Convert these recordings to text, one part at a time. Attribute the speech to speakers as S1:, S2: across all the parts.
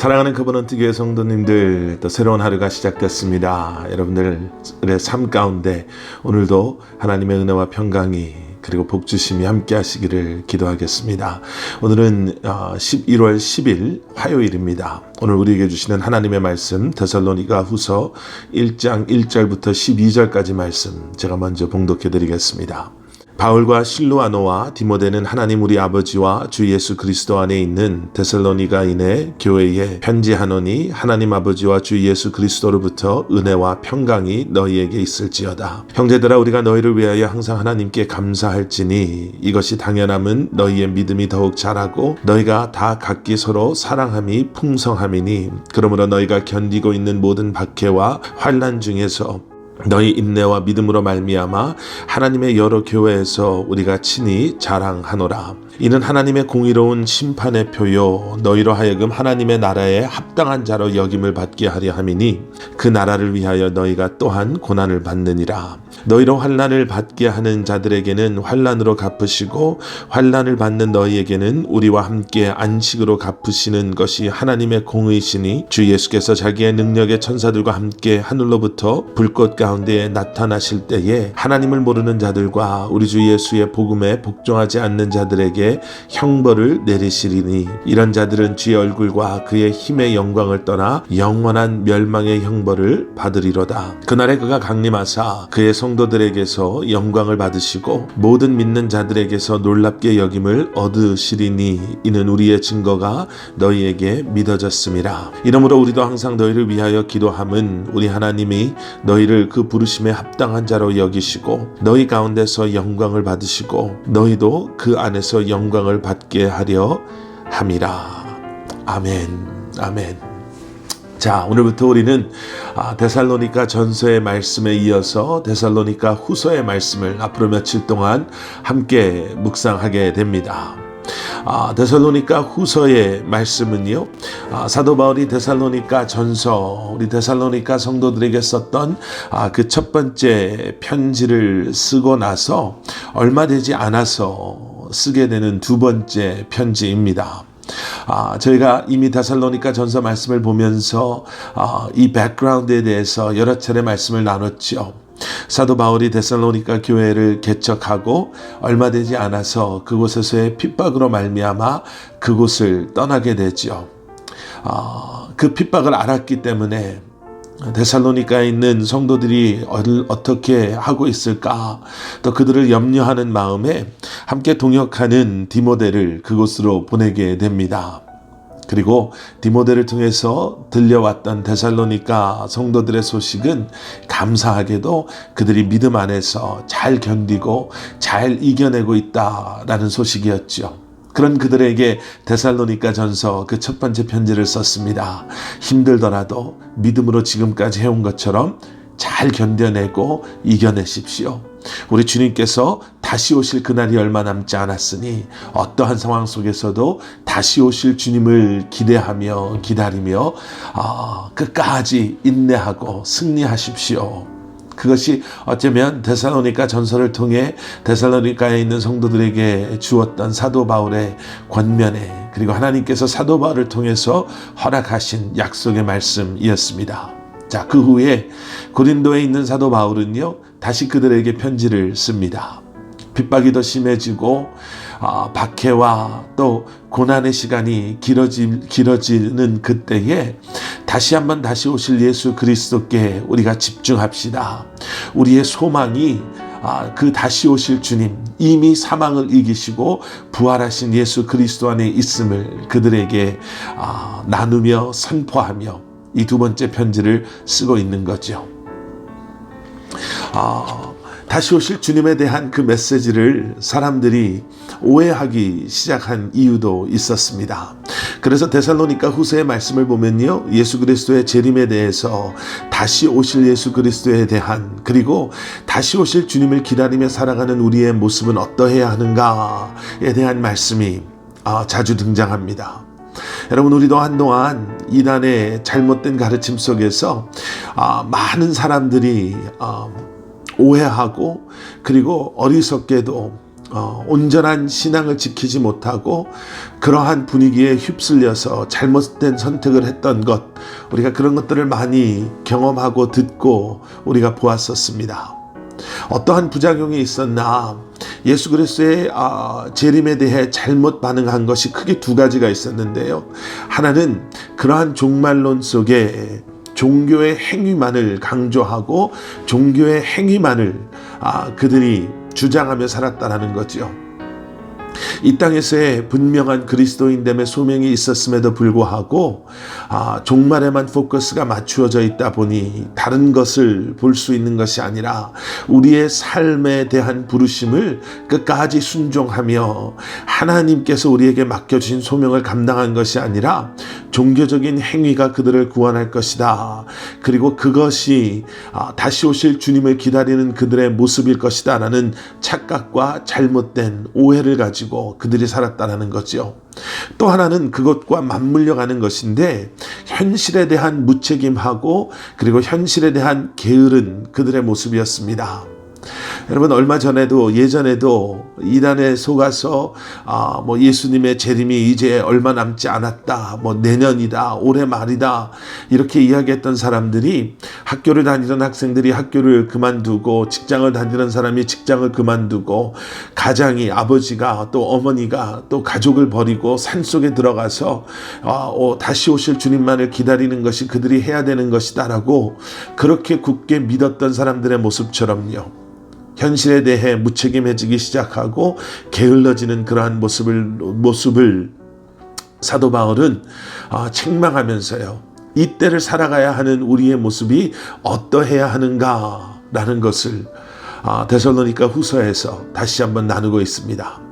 S1: 사랑하는 커버넌트 교회 성도님들, 또 새로운 하루가 시작됐습니다. 여러분들의 삶 가운데 오늘도 하나님의 은혜와 평강이 그리고 복주심이 함께 하시기를 기도하겠습니다. 오늘은 11월 10일 화요일입니다. 오늘 우리에게 주시는 하나님의 말씀 데살로니가 후서 1장 1절부터 12절까지 말씀 제가 먼저 봉독해 드리겠습니다. 바울과 실루아노와 디모데는 하나님 우리 아버지와 주 예수 그리스도 안에 있는 데살로니가인의 교회에 편지하노니 하나님 아버지와 주 예수 그리스도로부터 은혜와 평강이 너희에게 있을지어다. 형제들아, 우리가 너희를 위하여 항상 하나님께 감사할지니 이것이 당연함은 너희의 믿음이 더욱 자라고 너희가 다 각기 서로 사랑함이 풍성함이니, 그러므로 너희가 견디고 있는 모든 박해와 환난 중에서 너희 인내와 믿음으로 말미암아 하나님의 여러 교회에서 우리가 친히 자랑하노라. 이는 하나님의 공의로운 심판의 표요 너희로 하여금 하나님의 나라에 합당한 자로 여김을 받게 하려 함이니 그 나라를 위하여 너희가 또한 고난을 받느니라. 너희로 환난을 받게 하는 자들에게는 환난으로 갚으시고 환난을 받는 너희에게는 우리와 함께 안식으로 갚으시는 것이 하나님의 공의시니, 주 예수께서 자기의 능력의 천사들과 함께 하늘로부터 불꽃 가운데에 나타나실 때에 하나님을 모르는 자들과 우리 주 예수의 복음에 복종하지 않는 자들에게 형벌을 내리시리니, 이런 자들은 주의 얼굴과 그의 힘의 영광을 떠나 영원한 멸망의 형벌을 받으리로다. 그날에 그가 강림하사 그의 성도들에게서 영광을 받으시고 모든 믿는 자들에게서 놀랍게 여김을 얻으시리니, 이는 우리의 증거가 너희에게 믿어졌음이라. 이러므로 우리도 항상 너희를 위하여 기도함은 우리 하나님이 너희를 그 부르심에 합당한 자로 여기시고 너희 가운데서 영광을 받으시고 너희도 그 안에서 영광을 받게 하려 함이라. 아멘. 아멘. 자, 오늘부터 우리는 데살로니가 전서의 말씀에 이어서 데살로니가 후서의 말씀을 앞으로 며칠 동안 함께 묵상하게 됩니다. 데살로니가 후서의 말씀은요, 사도 바울이 데살로니가 전서, 우리 데살로니가 성도들에게 썼던 그 첫 번째 편지를 쓰고 나서 얼마 되지 않아서 쓰게 되는 두 번째 편지입니다. 저희가 이미 데살로니가 전서 말씀을 보면서 이 백그라운드에 대해서 여러 차례 말씀을 나눴죠. 사도 바울이 데살로니가 교회를 개척하고 얼마 되지 않아서 그곳에서의 핍박으로 말미암아 그곳을 떠나게 되죠. 그 핍박을 알았기 때문에 데살로니가에 있는 성도들이 어떻게 하고 있을까, 또 그들을 염려하는 마음에 함께 동역하는 디모데를 그곳으로 보내게 됩니다. 그리고 디모데를 통해서 들려왔던 데살로니가 성도들의 소식은 감사하게도 그들이 믿음 안에서 잘 견디고 잘 이겨내고 있다라는 소식이었죠. 그런 그들에게 데살로니가 전서 그 첫 번째 편지를 썼습니다. 힘들더라도 믿음으로 지금까지 해온 것처럼 잘 견뎌내고 이겨내십시오. 우리 주님께서 다시 오실 그날이 얼마 남지 않았으니 어떠한 상황 속에서도 다시 오실 주님을 기대하며 기다리며 끝까지 인내하고 승리하십시오. 그것이 어쩌면 데살로니가 전서를 통해 데살로니가에 있는 성도들에게 주었던 사도 바울의 권면에, 그리고 하나님께서 사도 바울을 통해서 허락하신 약속의 말씀이었습니다. 자, 그 후에 고린도에 있는 사도 바울은요, 다시 그들에게 편지를 씁니다. 핍박이 더 심해지고 박해와 또 고난의 시간이 길어지는 그때에 다시 한번 다시 오실 예수 그리스도께 우리가 집중합시다. 우리의 소망이 그 다시 오실 주님, 이미 사망을 이기시고 부활하신 예수 그리스도 안에 있음을 그들에게 나누며 선포하며 이 두 번째 편지를 쓰고 있는 거죠. 다시 오실 주님에 대한 그 메시지를 사람들이 오해하기 시작한 이유도 있었습니다. 그래서 데살로니가 후서의 말씀을 보면요, 예수 그리스도의 재림에 대해서, 다시 오실 예수 그리스도에 대한, 그리고 다시 오실 주님을 기다리며 살아가는 우리의 모습은 어떠해야 하는가에 대한 말씀이 자주 등장합니다. 여러분, 우리도 한동안 이단의 잘못된 가르침 속에서 많은 사람들이 오해하고, 그리고 어리석게도 온전한 신앙을 지키지 못하고 그러한 분위기에 휩쓸려서 잘못된 선택을 했던 것, 우리가 그런 것들을 많이 경험하고 듣고 우리가 보았었습니다. 어떠한 부작용이 있었나? 예수 그리스도의 재림에 대해 잘못 반응한 것이 크게 두 가지가 있었는데요. 하나는 그러한 종말론 속에 종교의 행위만을 강조하고 종교의 행위만을 그들이 주장하며 살았다는 거죠. 이 땅에서의 분명한 그리스도인됨의 소명이 있었음에도 불구하고 종말에만 포커스가 맞추어져 있다 보니 다른 것을 볼 수 있는 것이 아니라 우리의 삶에 대한 부르심을 끝까지 순종하며 하나님께서 우리에게 맡겨주신 소명을 감당한 것이 아니라 종교적인 행위가 그들을 구원할 것이다. 그리고 그것이 다시 오실 주님을 기다리는 그들의 모습일 것이다 라는 착각과 잘못된 오해를 가지고 그들이 살았다는 거죠. 또 하나는 그것과 맞물려 가는 것인데 현실에 대한 무책임하고 그리고 현실에 대한 게으른 그들의 모습이었습니다. 여러분, 얼마 전에도 예전에도 이단에 속아서 예수님의 재림이 이제 얼마 남지 않았다, 내년이다, 올해 말이다 이렇게 이야기했던 사람들이, 학교를 다니던 학생들이 학교를 그만두고 직장을 다니던 사람이 직장을 그만두고 가장이, 아버지가 또 어머니가 또 가족을 버리고 산속에 들어가서 다시 오실 주님만을 기다리는 것이 그들이 해야 되는 것이다 라고 그렇게 굳게 믿었던 사람들의 모습처럼요, 현실에 대해 무책임해지기 시작하고 게을러지는 그러한 모습을 사도 바울은 책망하면서요, 이때를 살아가야 하는 우리의 모습이 어떠해야 하는가라는 것을 데살로니가 후서에서 다시 한번 나누고 있습니다.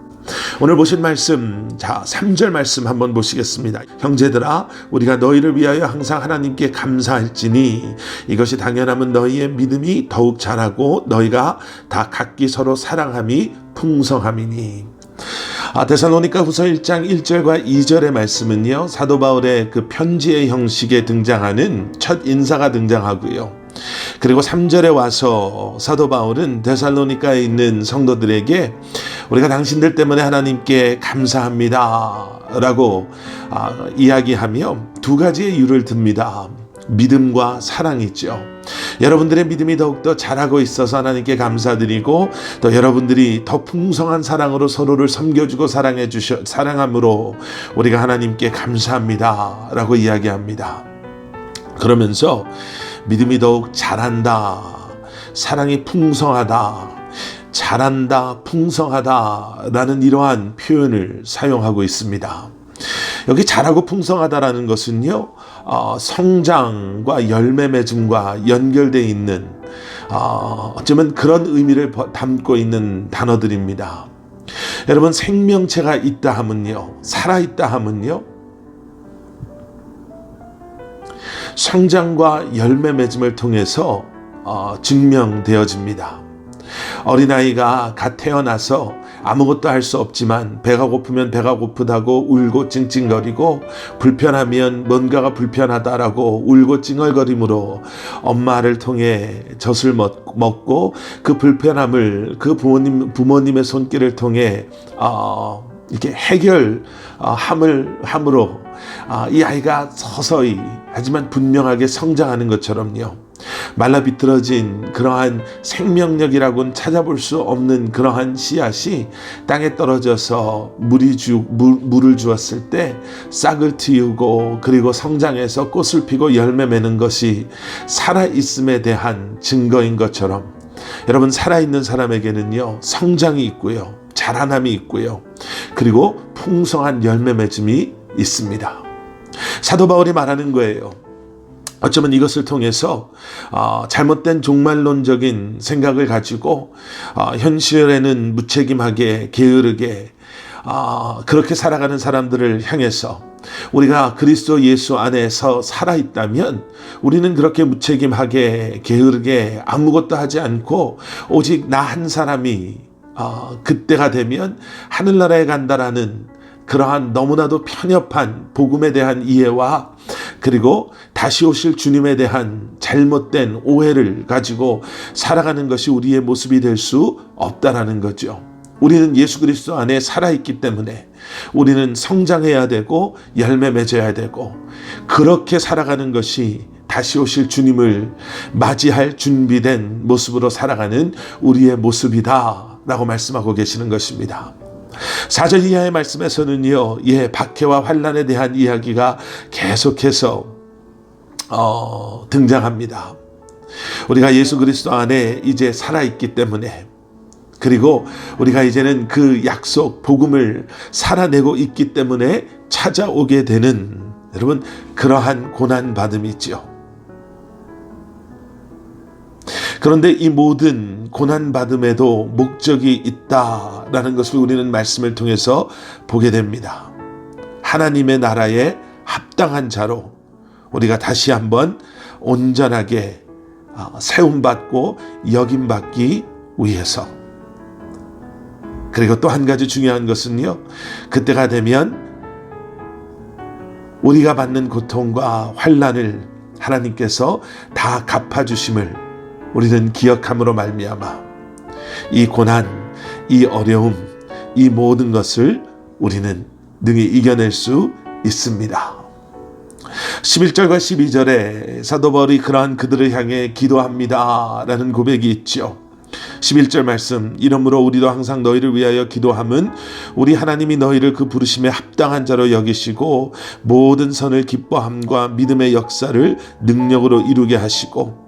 S1: 오늘 보신 말씀, 3절 말씀 한번 보시겠습니다. 형제들아, 우리가 너희를 위하여 항상 하나님께 감사할지니 이것이 당연하면 너희의 믿음이 더욱 자라고 너희가 다 각기 서로 사랑함이 풍성함이니. 데살로니가 후서 1장 1절과 2절의 말씀은요, 사도 바울의 그 편지의 형식에 등장하는 첫 인사가 등장하고요. 그리고 3절에 와서 사도 바울은 데살로니가에 있는 성도들에게 우리가 당신들 때문에 하나님께 감사합니다 라고 이야기하며 두 가지의 이유를 듭니다. 믿음과 사랑이죠. 여러분들의 믿음이 더욱더 자라고 있어서 하나님께 감사드리고, 또 여러분들이 더 풍성한 사랑으로 서로를 섬겨주고 사랑함으로 우리가 하나님께 감사합니다 라고 이야기합니다. 그러면서 믿음이 더욱 자란다, 사랑이 풍성하다, 자란다, 풍성하다 라는 이러한 표현을 사용하고 있습니다. 여기 자라고 풍성하다라는 것은요, 성장과 열매 맺음과 연결되어 있는 어쩌면 그런 의미를 담고 있는 단어들입니다. 여러분, 생명체가 있다 하면요, 살아있다 하면요, 성장과 열매 맺음을 통해서 증명되어집니다. 어린아이가 갓 태어나서 아무것도 할 수 없지만 배가 고프면 배가 고프다고 울고 찡찡거리고, 불편하면 뭔가가 불편하다라고 울고 찡얼거림으로 엄마를 통해 젖을 먹고 그 불편함을 그 부모님의 손길을 통해 이렇게 함으로 이 아이가 서서히 하지만 분명하게 성장하는 것처럼요, 말라비틀어진 그러한 생명력이라고는 찾아볼 수 없는 그러한 씨앗이 땅에 떨어져서 물을 주었을 때 싹을 틔우고 그리고 성장해서 꽃을 피고 열매 맺는 것이 살아있음에 대한 증거인 것처럼, 여러분, 살아있는 사람에게는요, 성장이 있고요, 자라남이 있고요, 그리고 풍성한 열매 맺음이 있습니다. 사도 바울이 말하는 거예요. 어쩌면 이것을 통해서 잘못된 종말론적인 생각을 가지고 현실에는 무책임하게 게으르게 그렇게 살아가는 사람들을 향해서 우리가 그리스도 예수 안에서 살아있다면 우리는 그렇게 무책임하게 게으르게 아무것도 하지 않고 오직 나 한 사람이 그때가 되면 하늘나라에 간다라는 그러한 너무나도 편협한 복음에 대한 이해와 그리고 다시 오실 주님에 대한 잘못된 오해를 가지고 살아가는 것이 우리의 모습이 될 수 없다라는 거죠. 우리는 예수 그리스도 안에 살아있기 때문에 우리는 성장해야 되고 열매 맺어야 되고, 그렇게 살아가는 것이 다시 오실 주님을 맞이할 준비된 모습으로 살아가는 우리의 모습이다 라고 말씀하고 계시는 것입니다. 4절 이하의 말씀에서는요, 박해와 환난에 대한 이야기가 계속해서 등장합니다. 우리가 예수 그리스도 안에 이제 살아있기 때문에, 그리고 우리가 이제는 그 약속 복음을 살아내고 있기 때문에 찾아오게 되는, 여러분, 그러한 고난받음이 있죠. 그런데 이 모든 고난받음에도 목적이 있다라는 것을 우리는 말씀을 통해서 보게 됩니다. 하나님의 나라에 합당한 자로 우리가 다시 한번 온전하게 세움받고 여김받기 위해서. 그리고 또 한 가지 중요한 것은요, 그때가 되면 우리가 받는 고통과 환난을 하나님께서 다 갚아주심을 우리는 기억함으로 말미암아 이 고난, 이 어려움, 이 모든 것을 우리는 능히 이겨낼 수 있습니다. 11절과 12절에 사도 바울이 그러한 그들을 향해 기도합니다 라는 고백이 있죠. 11절 말씀, 이러므로 우리도 항상 너희를 위하여 기도함은 우리 하나님이 너희를 그 부르심에 합당한 자로 여기시고 모든 선을 기뻐함과 믿음의 역사를 능력으로 이루게 하시고,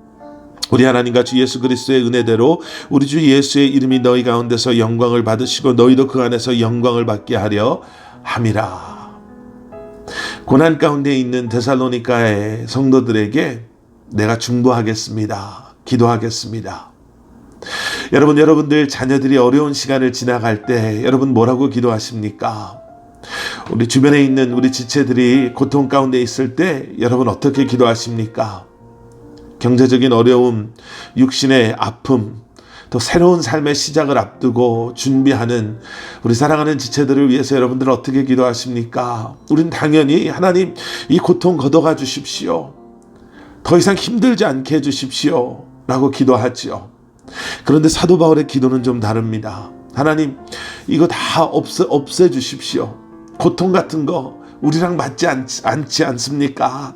S1: 우리 하나님과 주 예수 그리스도의 은혜대로 우리 주 예수의 이름이 너희 가운데서 영광을 받으시고 너희도 그 안에서 영광을 받게 하려 함이라. 고난 가운데 있는 데살로니가의 성도들에게 내가 중보하겠습니다. 기도하겠습니다. 여러분들 자녀들이 어려운 시간을 지나갈 때 여러분 뭐라고 기도하십니까? 우리 주변에 있는 우리 지체들이 고통 가운데 있을 때 여러분 어떻게 기도하십니까? 경제적인 어려움, 육신의 아픔, 또 새로운 삶의 시작을 앞두고 준비하는 우리 사랑하는 지체들을 위해서 여러분들은 어떻게 기도하십니까? 우린 당연히 하나님 이 고통 걷어가 주십시오. 더 이상 힘들지 않게 해주십시오 라고 기도하지요. 그런데 사도 바울의 기도는 좀 다릅니다. 하나님 이거 다 없애주십시오. 고통 같은 거 우리랑 맞지 않지 않습니까?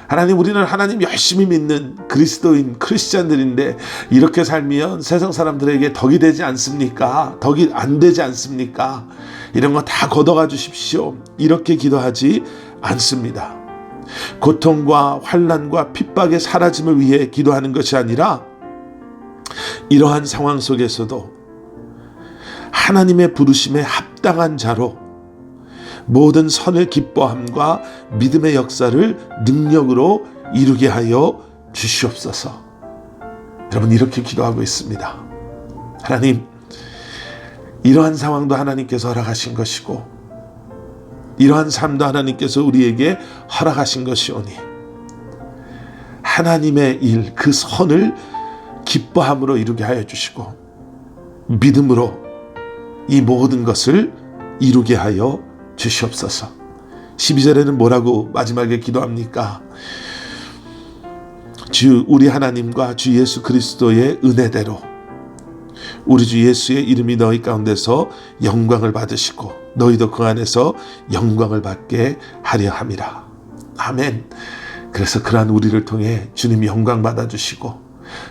S1: 하나님, 우리는 하나님 열심히 믿는 그리스도인 크리스찬들인데 이렇게 살면 세상 사람들에게 덕이 되지 않습니까? 덕이 안 되지 않습니까? 이런 거 다 걷어가 주십시오. 이렇게 기도하지 않습니다. 고통과 환난과 핍박의 사라짐을 위해 기도하는 것이 아니라 이러한 상황 속에서도 하나님의 부르심에 합당한 자로 모든 선을 기뻐함과 믿음의 역사를 능력으로 이루게 하여 주시옵소서. 여러분 이렇게 기도하고 있습니다. 하나님, 이러한 상황도 하나님께서 허락하신 것이고 이러한 삶도 하나님께서 우리에게 허락하신 것이오니 하나님의 일, 그 선을 기뻐함으로 이루게 하여 주시고 믿음으로 이 모든 것을 이루게 하여 주시옵소서. 12절에는 뭐라고 마지막에 기도합니까? 우리 하나님과 주 예수 그리스도의 은혜대로 우리 주 예수의 이름이 너희 가운데서 영광을 받으시고 너희도 그 안에서 영광을 받게 하려 함이라. 아멘. 그래서 그러한 우리를 통해 주님이 영광 받아주시고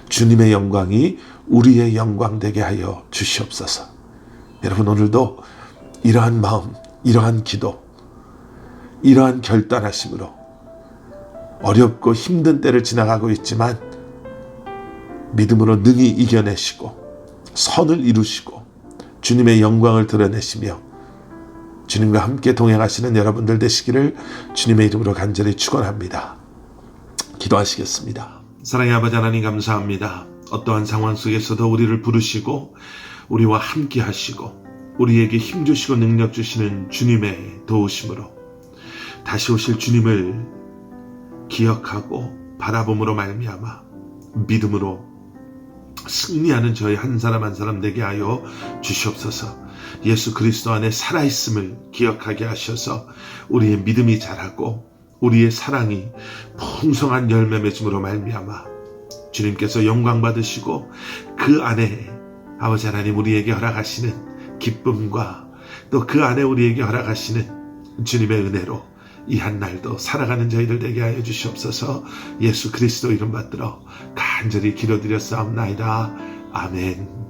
S1: 주님의 영광이 우리의 영광 되게 하여 주시옵소서. 여러분 오늘도 이러한 마음, 이러한 기도, 이러한 결단하심으로 어렵고 힘든 때를 지나가고 있지만 믿음으로 능히 이겨내시고 선을 이루시고 주님의 영광을 드러내시며 주님과 함께 동행하시는 여러분들 되시기를 주님의 이름으로 간절히 축원합니다. 기도하시겠습니다. 사랑의 아버지 하나님 감사합니다. 어떠한 상황 속에서도 우리를 부르시고 우리와 함께 하시고 우리에게 힘 주시고 능력 주시는 주님의 도우심으로 다시 오실 주님을 기억하고 바라봄으로 말미암아 믿음으로 승리하는 저희 한 사람 한 사람 되게 하여 주시옵소서. 예수 그리스도 안에 살아있음을 기억하게 하셔서 우리의 믿음이 자라고 우리의 사랑이 풍성한 열매 맺음으로 말미암아 주님께서 영광 받으시고 그 안에 아버지 하나님 우리에게 허락하시는 기쁨과 또 그 안에 우리에게 허락하시는 주님의 은혜로 이 한날도 살아가는 저희들 되게 하여 주시옵소서. 예수 그리스도 이름 받들어 간절히 기도드렸사옵나이다. 아멘.